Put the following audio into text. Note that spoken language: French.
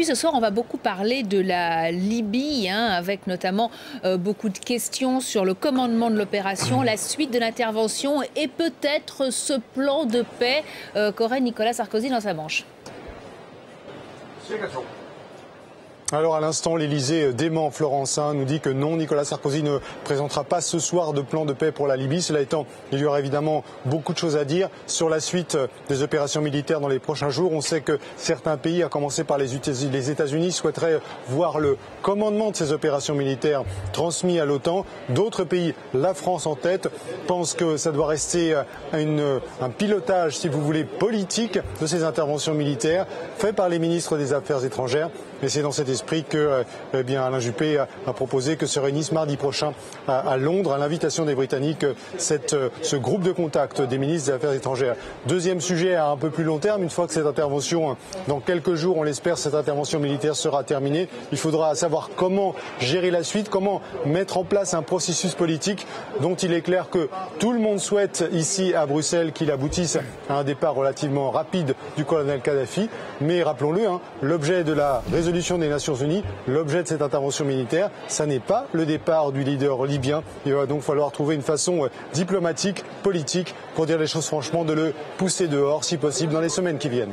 puis ce soir, on va beaucoup parler de la Libye, avec notamment beaucoup de questions sur le commandement de l'opération, la suite de l'intervention et peut-être ce plan de paix qu'aurait Nicolas Sarkozy dans sa manche. Alors à l'instant, l'Elysée dément Florence, nous dit que non, Nicolas Sarkozy ne présentera pas ce soir de plan de paix pour la Libye. Cela étant, il y aura évidemment beaucoup de choses à dire sur la suite des opérations militaires dans les prochains jours. On sait que certains pays, à commencer par les États-Unis, souhaiteraient voir le commandement de ces opérations militaires transmis à l'OTAN. D'autres pays, la France en tête, pensent que ça doit rester un pilotage, si vous voulez, politique de ces interventions militaires fait par les ministres des Affaires étrangères. Et c'est dans cet esprit que Alain Juppé a proposé que se réunisse mardi prochain à Londres, à l'invitation des Britanniques, ce groupe de contact des ministres des Affaires étrangères. Deuxième sujet à un peu plus long terme, une fois que cette intervention, dans quelques jours, on l'espère, cette intervention militaire sera terminée, il faudra savoir comment gérer la suite, comment mettre en place un processus politique dont il est clair que tout le monde souhaite ici à Bruxelles qu'il aboutisse à un départ relativement rapide du colonel Kadhafi. Mais rappelons-le, l'objet de la résolution des Nations Unies, l'objet de cette intervention militaire, ça n'est pas le départ du leader libyen. Il va donc falloir trouver une façon diplomatique, politique, pour dire les choses franchement, de le pousser dehors, si possible, dans les semaines qui viennent.